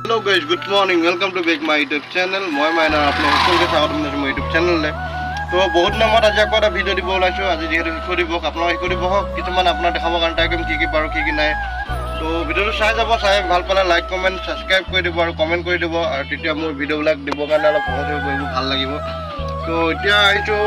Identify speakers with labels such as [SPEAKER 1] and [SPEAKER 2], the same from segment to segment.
[SPEAKER 1] Hello guys, good morning. Welcome to back my YouTube channel. মই মাইনা আপোনাক সকলোকে স্বাগতম জনাইছোঁ মোৰ YouTube চেনেললৈ। তো বহুত নামত আজি আকৌ এটা ভিডিঅ' দিব ওলাইছোঁ। আজি যিহেতু শিশু দিৱস, আপোনালোকে শিশু দিৱসক কিছুমান আপোনাক দেখাবৰ কাৰণে ট্ৰাই কৰিম কি পাৰোঁ কি নাই। তো ভিডিঅ'টো চাই যাব, চাই ভাল পালে লাইক কমেণ্ট ছাবস্ক্ৰাইব কৰি দিব আৰু কমেণ্ট কৰি দিব, আৰু তেতিয়া মোৰ ভিডিঅ'বিলাক দিবৰ কাৰণে অলপ সহজ হৈ পৰিব, ভাল লাগিব। তো এতিয়া আহিছোঁ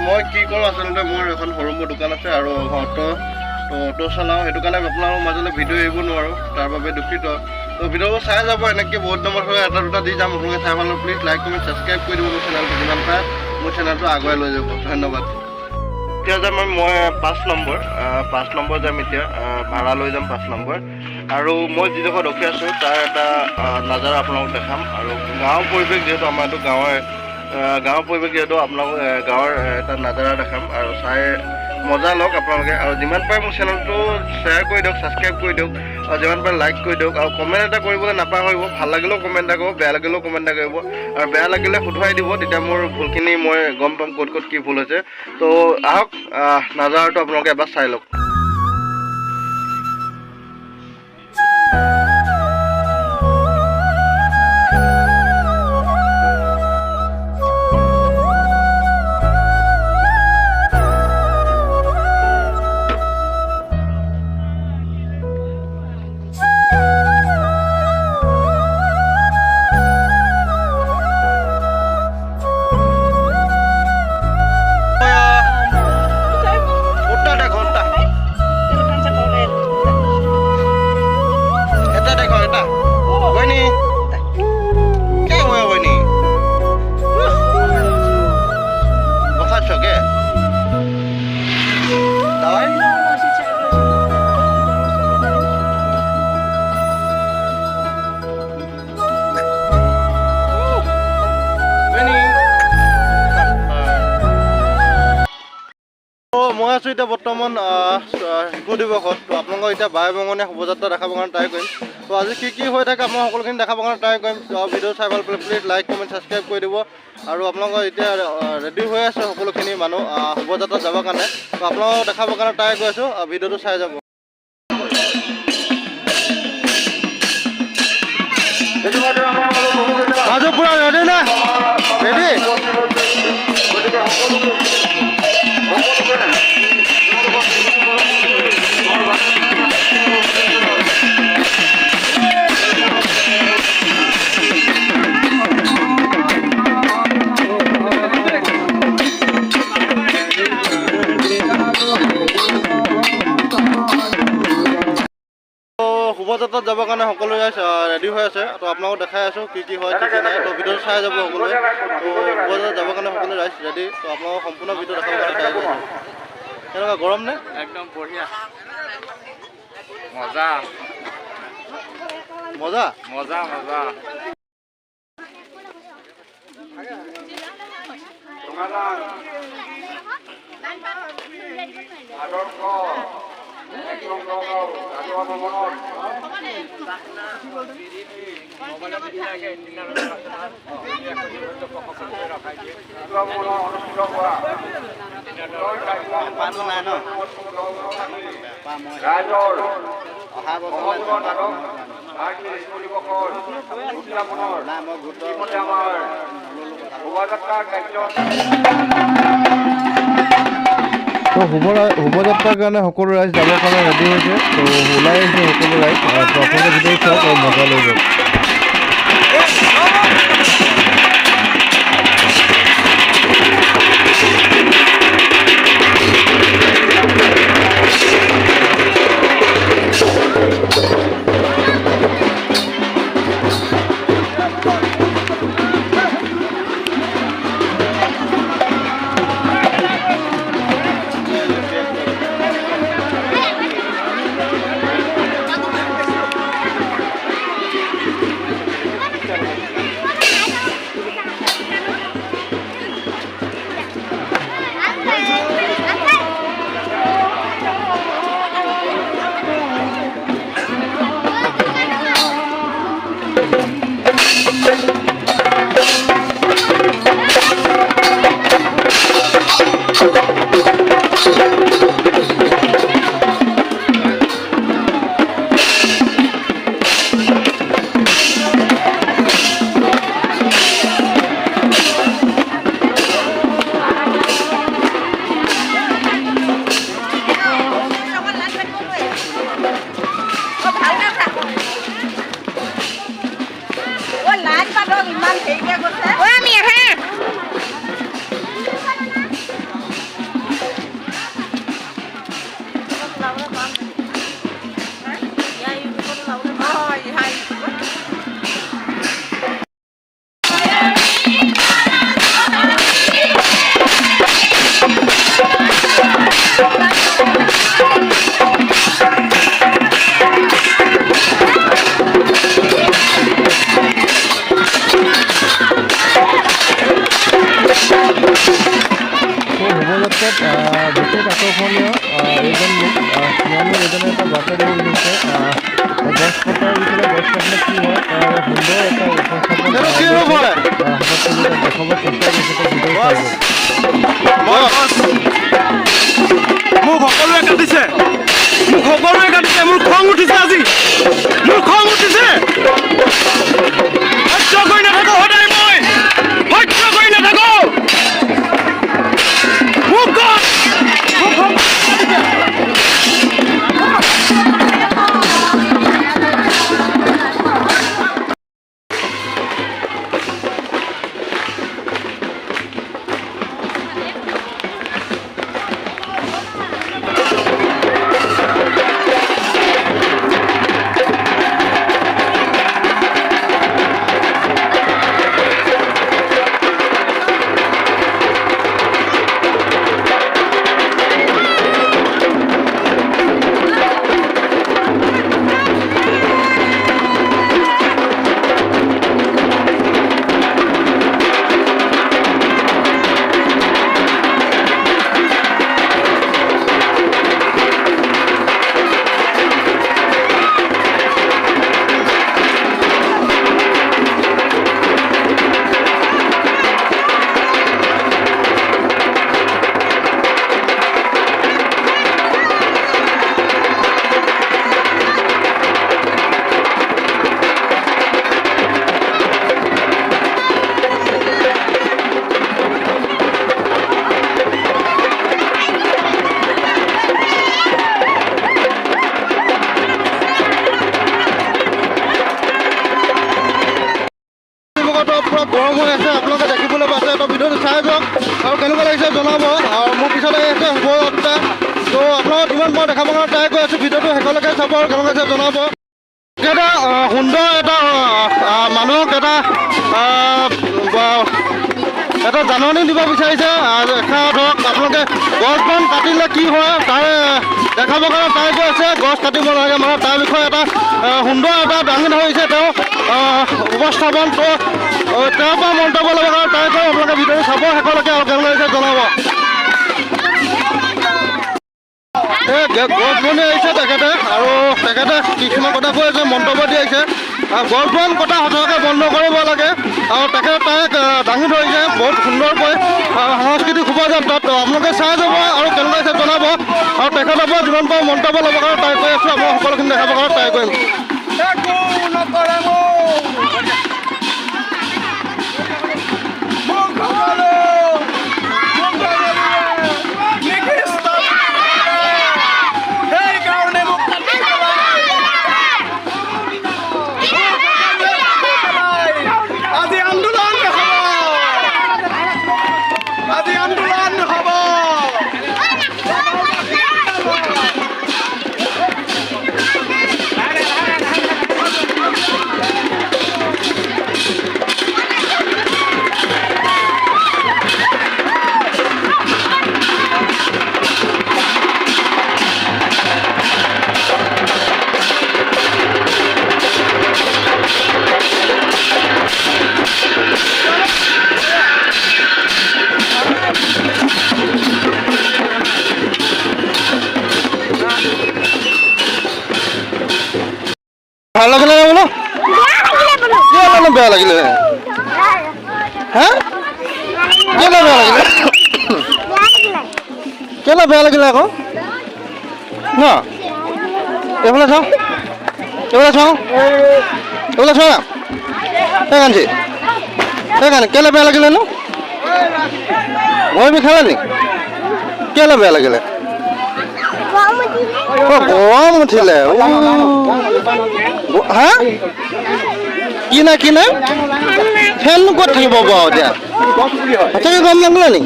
[SPEAKER 1] মই কি কৰোঁ, আচলতে মোৰ এখন সৰু মোৰ দোকান আছে আৰু অটো চলাওঁ, সেইটো কাৰণে আপোনালোকৰ মাজলৈ ভিডিঅ' এৰিব নোৱাৰোঁ, তাৰ বাবে দুখিত। তো ভিডিঅ'বোৰ চাই যাব, এনেকৈ বহুত নম্বৰ হৈ এটা দুটা দি যাম, আপোনালোকে চাই ভাল প্লিজ লাইক কমেণ্ট ছাবস্ক্ৰাইব কৰি দিব মোৰ চেনেলটো, যিমান পাৰে মোৰ চেনেলটো আগুৱাই লৈ যাব। ধন্যবাদ। এতিয়া যাম মই 5 নম্বৰ যাম, এতিয়া ভাড়া লৈ যাম 5 নম্বৰ, আৰু মই যিডোখৰত ৰখি আছোঁ তাৰ এটা নাজাৰা আপোনালোকক দেখাম, আৰু গাঁৱৰ পৰিৱেশ যিহেতু আমাৰ এইটো গাঁৱৰ পৰিৱেশ যিহেতু আপোনালোক গাঁৱৰ এটা নাজাৰা দেখাম, আৰু চাই মজা লওক আপোনালোকে, আৰু যিমান পাৰে মোৰ চেনেলটো শ্বেয়াৰ কৰি দিয়ক, ছাবস্ক্ৰাইব কৰি দিয়ক, আৰু যিমান পাৰে লাইক কৰি দিয়ক, আৰু কমেণ্ট এটা কৰিবলৈ নাপাহৰিব। ভাল লাগিলেও কমেণ্ট এটা কৰিব, বেয়া লাগিলেও কমেণ্ট এটা কৰিব, আৰু বেয়া লাগিলে শুধৰাই দিব, তেতিয়া মোৰ ভুলখিনি মই গম পাম ক'ত কি ভুল হৈছে। তো আহক নাজাৰাটো আপোনালোকে এবাৰ চাই লওক। মই আছোঁ এতিয়া বৰ্তমান শিশু দিৱসত। তো আপোনালোকক এতিয়া বাৰে বঙনীয়া শোভাযাত্ৰা দেখাবৰ কাৰণে ট্ৰাই কৰিম। তো আজি কি হৈ থাকে মই সকলোখিনি দেখাবৰ কাৰণে ট্ৰাই কৰিম। ভিডিঅ' চাই ভাল পালে প্লিজ লাইক কমেণ্ট ছাবস্ক্ৰাইব কৰি দিব, আৰু আপোনালোকৰ এতিয়া ৰেডি হৈ আছে সকলোখিনি মানুহ শোভাযাত্ৰাত যাবৰ কাৰণে। তো আপোনালোকক দেখাবৰ কাৰণে ট্ৰাই কৰি আছোঁ, ভিডিঅ'টো চাই যাব। মাজু পুৰা ৰেডি না? ৰেডি? শোভাযাত্ৰাত যাবৰ কাৰণে সকলোৱে ৰেডি হৈ আছে। তো আপোনালোকক দেখাই আছোঁ কি হয় কি নাই। তো ভিডিঅ'টো চাই যাব সকলোৱে। তো শোভাযাত্ৰাত যাবৰ কাৰণে সকলোৱে ৰাইজ ৰেডি। তো আপোনালোকক সম্পূৰ্ণ ভিডিঅ' দেখাবৰ কাৰণে ট্ৰাই কৰিছোঁ। কেনেকুৱা গৰম নে?
[SPEAKER 2] একদম বঢ়িয়া, মজা
[SPEAKER 1] মজা
[SPEAKER 2] মজা মজা। তো শোভাযাত্ৰাৰ কাৰণে সকলো ৰাইজ যাবৰ কাৰণে ৰেডি হৈছে। তো ওলাই আহিছে সকলো ৰাইজ। তো আপোনালোকে ভিডিঅ' চাওক আৰু মজা লৈ যাওক।
[SPEAKER 3] আমি আহা
[SPEAKER 2] শোভাযাত্ৰাত বিশেষ আকৰ্ষণীয় এইজন লোক কিয়নো এজনে এটা বাতৰি উলিয়াইছে গছ কটাৰ বিষয়ে গছ কাটিলে কি হয় তাৰ সুন্দৰ এটা উপস্থাপন হাতত তুলি দেখাব চেষ্টা কৰিছে ভিডিঅ' চাই
[SPEAKER 1] মোক সকলোৱে কাটিছে মোৰ খং উঠিছে আজি মোৰ খং উঠিছে সহ্য কৰি নাথাকো সদায় মই সহ্য কৰি নাথাকো মোক গৰম হৈ আছে আপোনালোকে দেখিবলৈ পাইছে তো ভিডিঅ'টো চাই যাওক আৰু কেনেকুৱা লাগিছে জনাব আৰু মোৰ পিছত আহি আছে শোভাযাত্ৰা তো আপোনালোকক যিমান মই দেখাবৰ কাৰণে ট্ৰাই কৰি আছোঁ ভিডিঅ'টো শেষলৈকে চাব আৰু কেনেকুৱা লাগিছে জনাব এটা সুন্দৰ এটা মানুহক এটা জাননী দিব বিচাৰিছে ধৰক আপোনালোকে গছ বন কাটিলে কি হয় তাৰে দেখাবৰ কাৰণে ট্ৰাই কৰি আছে গছ কাটিব নালাগে মানে তাৰ বিষয়ে এটা সুন্দৰ এটা দাঙি ধৰিছে তেওঁ উপস্থাপন তো তেওঁৰ পৰা মন্তব্য ল'ব কাৰণে ট্ৰাই কৰি আপোনালোকে ভিডিঅ'টো চাব শেষলৈকে আৰু কেনেকুৱা লাগিছে জনাব গছ বনি আহিছে তেখেতে আৰু তেখেতে কিছুমান কথা কৈ আছে মন্তব্য দি আহিছে গছ বন কটা সঁচাকৈ বন্ধ কৰিব লাগে আৰু তেখেতে তাইক দাঙি ধৰিছে বহুত সুন্দৰকৈ সাংস্কৃতিক শোভাযাত্ৰাত আপোনালোকে চাই যাব আৰু কেনেকুৱা হৈছে জনাব আৰু তেখেতৰ পৰা যিমান পাৰোঁ মন্তব্য ল'ব কাৰণে ট্ৰাই কৰি আছোঁ আপোনাক সকলোখিনি দেখাবৰ কাৰণে ট্ৰাই কৰিম ভাল লাগিলে নে বোলো কিয় বেয়া লাগিলে হা কেলে বেয়া লাগিলে কেলে বেয়া লাগিলে আকৌ ন এইফালে চাওঁ কাঞ্চি কেলে বেয়া লাগিলে নো ভয় বিষালে নি কেলে বেয়া লাগিলে গৰম উঠিলে হা কি নাই ফেন ক'ত থাকিব বাৰু এতিয়া সঁচাকৈ গৰম লাগিলে নি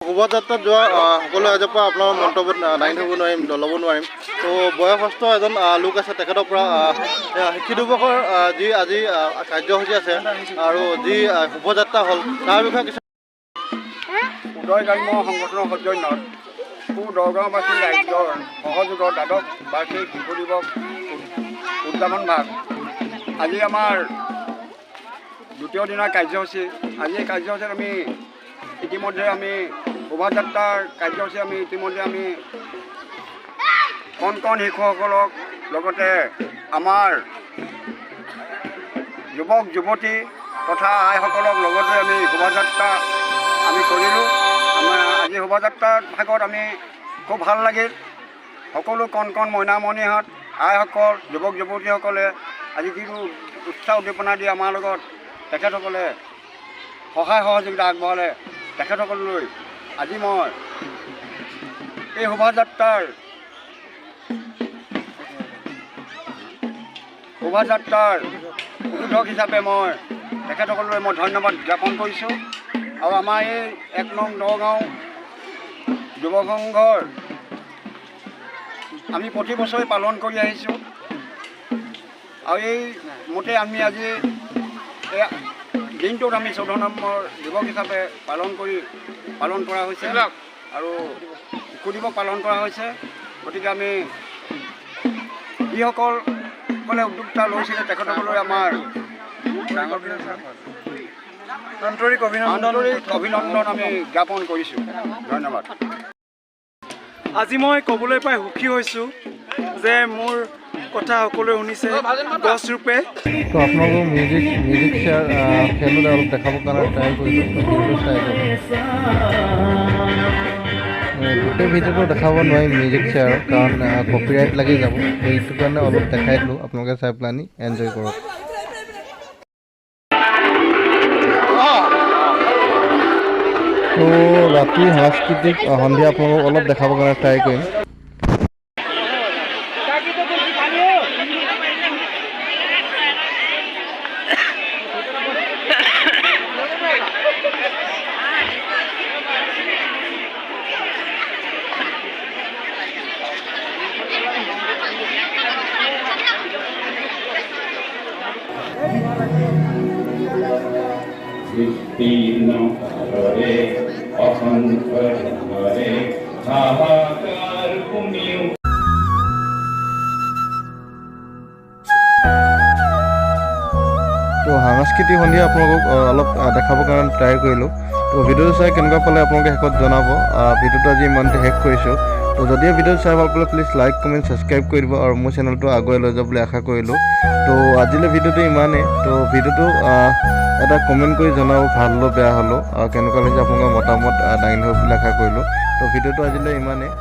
[SPEAKER 1] শোভাযাত্ৰাত যোৱা সকলো ৰাইজৰ পৰা আপোনাৰ মন্তব্য দাঙি থাকিব নোৱাৰিম ল'ব নোৱাৰিম তো বয়সস্থ এজন লোক আছে তেখেতৰ পৰা শিশু দিৱসৰ যি আজি কাৰ্যসূচী আছে আৰু যি শোভাযাত্ৰা হ'ল তাৰ বিষয়ে কিছু
[SPEAKER 3] উদয় গ্ৰাম্য সংগঠনৰ সৌজন্যত দহগাঁওবাসী ৰাইজৰ সহযোগত দ্বাদশ বাৰ্ষিক শিশু দিৱস উদযাপন ভাগ আজি আমাৰ দ্বিতীয় দিনৰ কাৰ্যসূচী আজি এই কাৰ্যসূচীত আমি ইতিমধ্যে আমি শোভাযাত্ৰাৰ কাৰ্যসূচী আমি ইতিমধ্যে আমি কণ শিশুসকলক লগতে আমাৰ যুৱক যুৱতী তথা আইসকলক লগতে আমি শোভাযাত্ৰা আমি কৰিলোঁ আমাৰ আজি শোভাযাত্ৰাৰ ভাগত আমি খুব ভাল লাগিল সকলো কণ মইনামণিহঁত আইসকল যুৱক যুৱতীসকলে আজি যিটো উৎসাহ উদ্দীপনা দি আমাৰ লগত তেখেতসকলে সহায় সহযোগিতা আগবঢ়ালে তেখেতসকললৈ আজি মই এই শোভাযাত্ৰাৰ উদ্বোধক হিচাপে মই তেখেতসকললৈ মই ধন্যবাদ জ্ঞাপন কৰিছোঁ আৰু আমাৰ এই ১ নং নগাঁও যুৱ সংঘৰ আমি প্ৰতি বছৰে পালন কৰি আহিছোঁ আৰু এই মতে আমি আজি এই দিনটোত আমি ১৪ নম্বৰ দিৱস হিচাপে পালন কৰা হৈছে আৰু শিশু দিৱস পালন কৰা হৈছে গতিকে আমি যিসকলে উদ্যোক্তা লৈছিলে তেখেতসকললৈ আমাৰ আন্তৰিক অভিনন্দন আমি জ্ঞাপন কৰিছোঁ ধন্যবাদ
[SPEAKER 4] আজি মই ক'বলৈ পাই সুখী হৈছোঁ যে মোৰ কথা সকলোৱে শুনিছে গছ ৰূপে
[SPEAKER 2] তো আপোনালোকৰ মিউজিক চেয়াৰ খেললৈ অলপ দেখাবৰ কাৰণে ট্ৰাই কৰিলোঁ গোটেই ভিডিঅ'টো দেখাব নোৱাৰিম মিউজিক চেয়াৰ কাৰণ কপিৰাইট লাগি যাব সেইটো কাৰণে অলপ দেখাই দিলোঁ আপোনালোকে চাই পেলাই এনজয় কৰক তো ৰাতি সাংস্কৃতিক সন্ধিয়া আপোনালোকক অলপ দেখাবৰ কাৰণে ট্ৰাই কৰিম তো সাংস্কৃতিক সন্ধিয়া আপোনালোকক অলপ দেখাবৰ কাৰণে ট্ৰাই কৰিলোঁ তো ভিডিঅ'টো চাই কেনেকুৱা পালে আপোনালোকে শেষত জনাব ভিডিঅ'টো আজি ইমানতে শেষ কৰিছোঁ তো যদিও ভিডিঅ'টো চাই ভাল পালে প্লিজ লাইক কমেণ্ট ছাবস্ক্ৰাইব কৰি দিব আৰু মোৰ চেনেলটো আগুৱাই লৈ যাব বুলি আশা কৰিলোঁ তো আজিলৈ ভিডিঅ'টো ইমানেই তো ভিডিঅ'টো এটা কমেণ্ট কৰি জনাব ভাল হ'লেও বেয়া হ'লেও আৰু কেনেকুৱা লাগিছে আপোনালোকৰ মতামত দাঙি ধৰিব বুলি আশা কৰিলোঁ তো ভিডিঅ'টো আজিলৈ ইমানেই